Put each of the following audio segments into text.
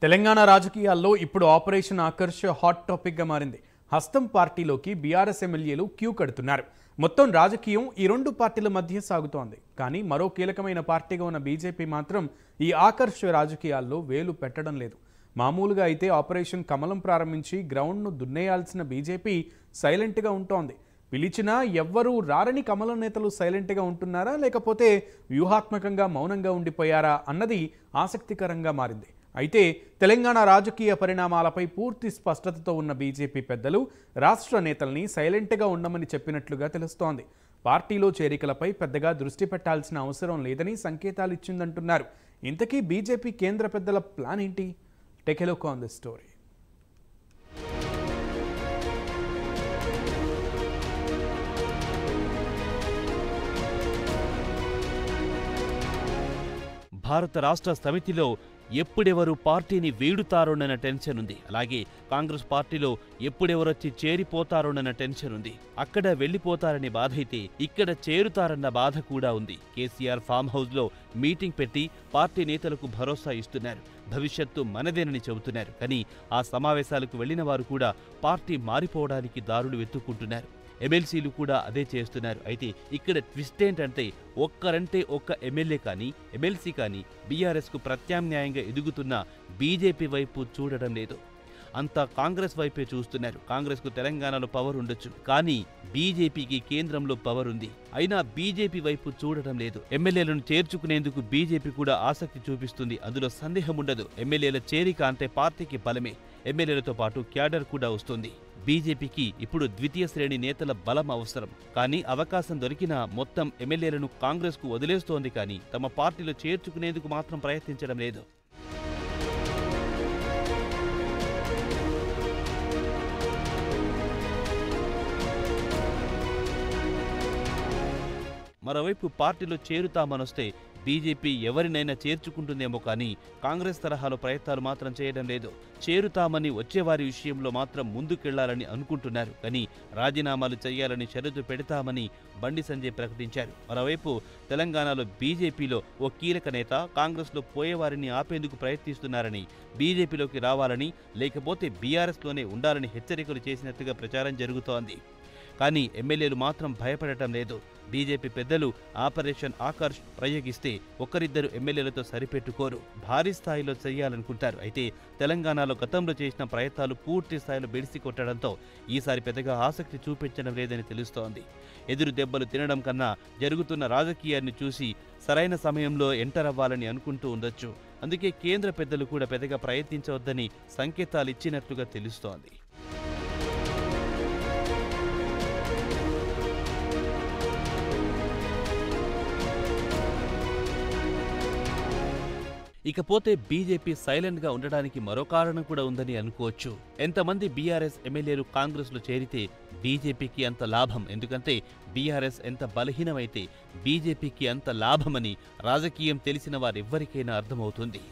తెలంగాణ రాజకీయాల్లో ఇప్పుడు operation Akarsh hot టాపిక్గా మారింది. హస్తం పార్టీలోకి బీఆర్ఎస్ ఎమ్మెల్యేలు క్యూ కడుతున్నారు. మొత్తం రాజకీయం ఈ రెండు పార్టీల మధ్య సాగుతోంది. కానీ మరో కీలకమైన పార్టీగా ఉన్న బీజేపీ మాత్రం ఈ ఆకర్ష్ రాజకీయాల్లో వేలు పెట్టడం లేదు. మామూలుగా అయితే ఆపరేషన్ కమలం ప్రారంభించి గ్రౌండ్ను దున్నేయాల్సిన బీజేపీ సైలెంట్గా ఉంటోంది. పిలిచినా ఎవ్వరూ రారని కమలం నేతలు సైలెంట్గా ఉంటున్నారా, లేకపోతే వ్యూహాత్మకంగా మౌనంగా ఉండిపోయారా అన్నది ఆసక్తికరంగా మారింది. అయితే తెలంగాణ రాజకీయ పరిణామాలపై పూర్తి స్పష్టతతో ఉన్న బీజేపీ పెద్దలు రాష్ట్ర నేతల్ని సైలెంట్గా ఉండమని చెప్పినట్లుగా తెలుస్తోంది. పార్టీలో చేరికలపై పెద్దగా దృష్టి పెట్టాల్సిన అవసరం లేదని సంకేతాలు ఇచ్చిందంటున్నారు. ఇంతకీ బీజేపీ కేంద్ర పెద్దల ప్లాన్ ఏంటి? Take a look on this story. భారత రాష్ట్ర సమితిలో ఎప్పుడెవరు పార్టీని వీడుతారోనన్న టెన్షన్ ఉంది. అలాగే కాంగ్రెస్ పార్టీలో ఎప్పుడెవరొచ్చి చేరిపోతారోనన్న టెన్షన్ ఉంది. అక్కడ వెళ్లిపోతారనే బాధ అయితే ఇక్కడ చేరుతారన్న బాధ కూడా ఉంది. కేసీఆర్ ఫామ్ హౌస్ లో మీటింగ్ పెట్టి పార్టీ నేతలకు భరోసా ఇస్తున్నారు. భవిష్యత్తు మనదేనని చెబుతున్నారు. కానీ ఆ సమావేశాలకు వెళ్లిన వారు కూడా పార్టీ మారిపోవడానికి దారులు వెతుక్కుంటున్నారు. ఎమ్మెల్సీలు కూడా అదే చేస్తున్నారు. అయితే ఇక్కడ ట్విస్ట్ ఏంటంటే ఒక్కరంటే ఒక్క ఎమ్మెల్యే కానీ ఎమ్మెల్సీ కానీ బీఆర్ఎస్కు ప్రత్యామ్నాయంగా ఎదుగుతున్న బీజేపీ వైపు చూడడం లేదు. అంతా కాంగ్రెస్ వైపే చూస్తున్నారు. కాంగ్రెస్కు తెలంగాణలో పవర్ ఉండొచ్చు, కానీ బీజేపీకి కేంద్రంలో పవర్ ఉంది. అయినా బీజేపీ వైపు చూడటం లేదు. ఎమ్మెల్యేలను చేర్చుకునేందుకు బీజేపీ కూడా ఆసక్తి చూపిస్తుంది. అందులో సందేహం ఉండదు. ఎమ్మెల్యేల చేరిక అంటే పార్టీకి బలమే. ఎమ్మెల్యేలతో పాటు క్యాడర్ కూడా వస్తుంది. బీజేపీకి ఇప్పుడు ద్వితీయ శ్రేణి నేతల బలం అవసరం. కానీ అవకాశం దొరికినా మొత్తం ఎమ్మెల్యేలను కాంగ్రెస్కు వదిలేస్తోంది. కానీ తమ పార్టీలో చేర్చుకునేందుకు మాత్రం ప్రయత్నించడం లేదు. మరోవైపు పార్టీలో చేరుతామనొస్తే బీజేపీ ఎవరినైనా చేర్చుకుంటుందేమో కానీ కాంగ్రెస్ తరహాలో ప్రయత్నాలు మాత్రం చేయడం లేదు. చేరుతామని వచ్చేవారి విషయంలో మాత్రం ముందుకెళ్లాలని అనుకుంటున్నారు. కానీ రాజీనామాలు చేయాలని షరతు పెడతామని బండి సంజయ్ ప్రకటించారు. మరోవైపు తెలంగాణలో బీజేపీలో ఓ కీలక నేత కాంగ్రెస్లో పోయేవారిని ఆపేందుకు ప్రయత్నిస్తున్నారని, బీజేపీలోకి రావాలని లేకపోతే బీఆర్ఎస్లోనే ఉండాలని హెచ్చరికలు చేసినట్టుగా ప్రచారం జరుగుతోంది. కానీ ఎమ్మెల్యేలు మాత్రం భయపడటం లేదు. బీజేపీ పెద్దలు ఆపరేషన్ ఆకర్ష్ ప్రయోగిస్తే ఒక్కరిద్దరు ఎమ్మెల్యేలతో సరిపెట్టుకోరు. భారీ స్థాయిలో చేయాలనుకుంటారు. అయితే తెలంగాణలో గతంలో చేసిన ప్రయత్నాలు పూర్తి స్థాయిలో బెడిసి కొట్టడంతో ఈసారి పెద్దగా ఆసక్తి చూపించడం లేదని తెలుస్తోంది. ఎదురు దెబ్బలు తినడం కన్నా జరుగుతున్న రాజకీయాన్ని చూసి సరైన సమయంలో ఎంటర్ అవ్వాలని అనుకుంటూ ఉండొచ్చు. అందుకే కేంద్ర పెద్దలు కూడా పెద్దగా ప్రయత్నించవద్దని సంకేతాలు ఇచ్చినట్లుగా తెలుస్తోంది. ఇకపోతే బీజేపీ సైలెంట్గా ఉండడానికి మరో కారణం కూడా ఉందని అనుకోవచ్చు. ఎంతమంది బీఆర్ఎస్ ఎమ్మెల్యేలు కాంగ్రెస్లో చేరితే బీజేపీకి అంత లాభం. ఎందుకంటే బీఆర్ఎస్ ఎంత బలహీనమైతే బీజేపీకి అంత లాభమని రాజకీయం తెలిసిన వారెవ్వరికైనా అర్థమవుతుంది.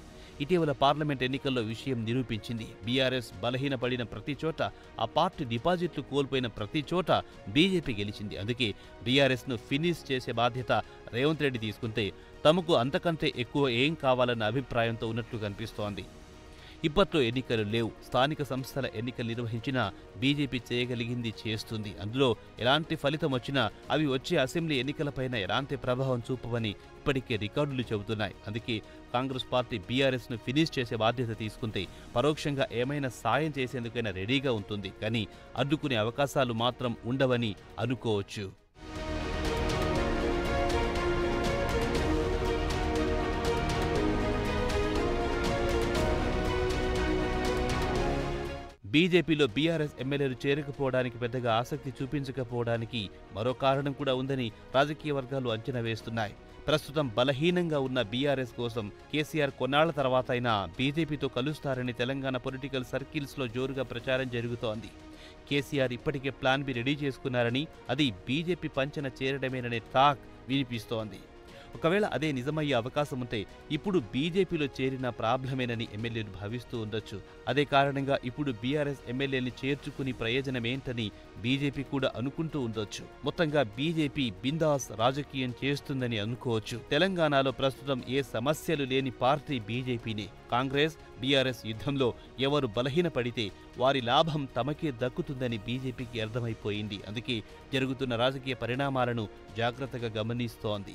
ఇటీవల పార్లమెంట్ ఎన్నికల్లో విషయం నిరూపించింది. బీఆర్ఎస్ బలహీనపడిన ప్రతి చోట, ఆ పార్టీ డిపాజిట్లు కోల్పోయిన ప్రతి చోట బీజేపీ గెలిచింది. అందుకే బీఆర్ఎస్ను ఫినిష్ చేసే బాధ్యత రేవంత్ రెడ్డి తీసుకుంటే తమకు అంతకంటే ఎక్కువ ఏం కావాలన్న అభిప్రాయంతో ఉన్నట్లు కనిపిస్తోంది. ఇప్పట్లో ఎన్నికలు లేవు. స్థానిక సంస్థల ఎన్నికలు నిర్వహించినా బీజేపీ చేయగలిగింది చేస్తుంది. అందులో ఎలాంటి ఫలితం వచ్చినా అవి వచ్చే అసెంబ్లీ ఎన్నికలపైన ఎలాంటి ప్రభావం చూపవని ఇప్పటికే రికార్డులు చెబుతున్నాయి. అందుకే కాంగ్రెస్ పార్టీ బీఆర్ఎస్ను ఫినిష్ చేసే బాధ్యత తీసుకుంటే పరోక్షంగా ఏమైనా సాయం చేసేందుకైనా రెడీగా ఉంటుంది. కానీ అడ్డుకునే అవకాశాలు మాత్రం ఉండవని అనుకోవచ్చు. బీజేపీలో బీఆర్ఎస్ ఎమ్మెల్యేలు చేరకపోవడానికి పెద్దగా ఆసక్తి చూపించకపోవడానికి మరో కారణం కూడా ఉందని రాజకీయ వర్గాలు అంచనా వేస్తున్నాయి. ప్రస్తుతం బలహీనంగా ఉన్న బీఆర్ఎస్ కోసం కేసీఆర్ కొన్నాళ్ల తర్వాత అయినా బీజేపీతో కలుస్తారని తెలంగాణ పొలిటికల్ సర్కిల్స్లో జోరుగా ప్రచారం జరుగుతోంది. కేసీఆర్ ఇప్పటికే ప్లాన్ బి రెడీ చేసుకున్నారని, అది బీజేపీ పంచన చేరడమేననే టాక్ వినిపిస్తోంది. ఒకవేళ అదే నిజమయ్యే అవకాశం ఉంటే ఇప్పుడు బీజేపీలో చేరిన ప్రాబ్లమేనని ఎమ్మెల్యేలు భావిస్తూ ఉండొచ్చు. అదే కారణంగా ఇప్పుడు బీఆర్ఎస్ ఎమ్మెల్యేని చేర్చుకుని ప్రయోజనమేంటని బీజేపీ కూడా అనుకుంటూ ఉండొచ్చు. మొత్తంగా బీజేపీ బిందాస్ రాజకీయం చేస్తుందని అనుకోవచ్చు. తెలంగాణలో ప్రస్తుతం ఏ సమస్యలు లేని పార్టీ బీజేపీనే. కాంగ్రెస్ బీఆర్ఎస్ యుద్ధంలో ఎవరు బలహీనపడితే వారి లాభం తమకే దక్కుతుందని బీజేపీకి అర్థమైపోయింది. అందుకే జరుగుతున్న రాజకీయ పరిణామాలను జాగ్రత్తగా గమనిస్తోంది.